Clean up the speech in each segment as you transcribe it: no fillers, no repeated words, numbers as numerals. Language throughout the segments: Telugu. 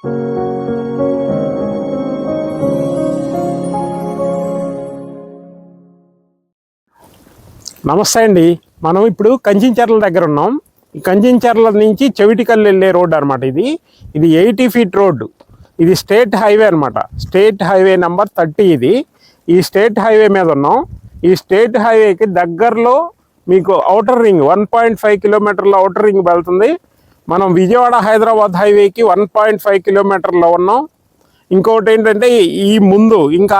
నమస్తే అండి. మనం ఇప్పుడు కంచించర్ల దగ్గర ఉన్నాం. ఈ కంచించర్ల నుంచి చెవిటికల్ వెళ్ళే రోడ్డు అనమాట. ఇది 80 ఫీట్ రోడ్డు. ఇది స్టేట్ హైవే అనమాట. స్టేట్ హైవే నెంబర్ 30 ఇది. ఈ స్టేట్ హైవే మీద ఉన్నాం. ఈ స్టేట్ హైవేకి దగ్గరలో మీకు ఔటర్ రింగ్ 1.5 కిలోమీటర్ల ఔటర్ రింగ్ వెళ్తుంది. మనం విజయవాడ హైదరాబాద్ హైవేకి 1.5 కిలోమీటర్లో ఉన్నాం. ఇంకొకటి ఏంటంటే ఈ ముందు ఇంకా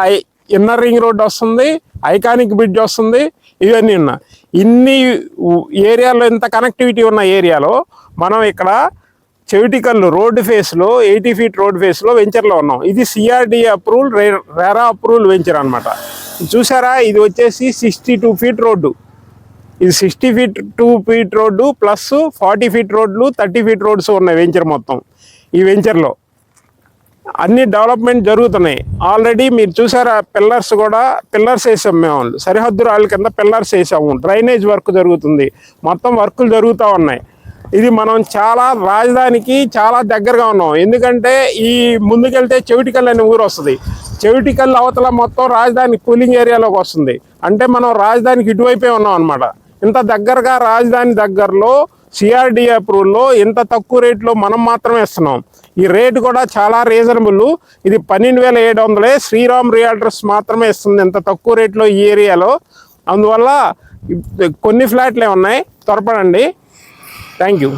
ఇన్నర్ రింగ్ రోడ్డు వస్తుంది, ఐకానిక్ బ్రిడ్జ్ వస్తుంది. ఇవన్నీ ఉన్నాయి. ఇన్ని ఏరియాలో ఇంత కనెక్టివిటీ ఉన్న ఏరియాలో మనం ఇక్కడ చెవిటికల్లు రోడ్డు ఫేస్లో 80 ఫీట్ రోడ్ ఫేస్లో వెంచర్లో ఉన్నాం. ఇది CRDA approval, RERA approval venture అనమాట. చూసారా, ఇది వచ్చేసి 62 ఫీట్ రోడ్డు. ఇది 62 ఫీట్ రోడ్డు ప్లస్ 40 ఫీట్ రోడ్లు, 30 ఫీట్ రోడ్స్ ఉన్నాయి వెంచర్ మొత్తం. ఈ వెంచర్లో అన్ని డెవలప్మెంట్ జరుగుతున్నాయి. ఆల్రెడీ మీరు చూసారా, పిల్లర్స్ వేసాం మేము. సరిహద్దు రాళ్ళ కింద పిల్లర్స్ వేసాము. డ్రైనేజ్ వర్క్ జరుగుతుంది. మొత్తం వర్కులు జరుగుతూ ఉన్నాయి. ఇది మనం రాజధానికి చాలా దగ్గరగా ఉన్నాం. ఎందుకంటే ఈ ముందుకెళ్తే చెవిటికల్ అనే ఊరు వస్తుంది. చెవిటికల్ అవతల మొత్తం రాజధాని కూలింగ్ ఏరియాలోకి వస్తుంది. అంటే మనం రాజధానికి ఇటువైపే ఉన్నాం అనమాట. ఇంత దగ్గరగా రాజధాని దగ్గరలో సిఆర్డిఏ అప్రూవల్లో ఇంత తక్కువ రేట్లో మనం మాత్రమే ఇస్తున్నాం. ఈ రేటు కూడా చాలా రీజనబుల్. ఇది 12,700 శ్రీరామ్ రియల్టర్స్ మాత్రమే ఇస్తుంది ఇంత తక్కువ రేట్లో ఈ ఏరియాలో. అందువల్ల కొన్ని ఫ్లాట్లే ఉన్నాయి, త్వరపడండి. Thank you.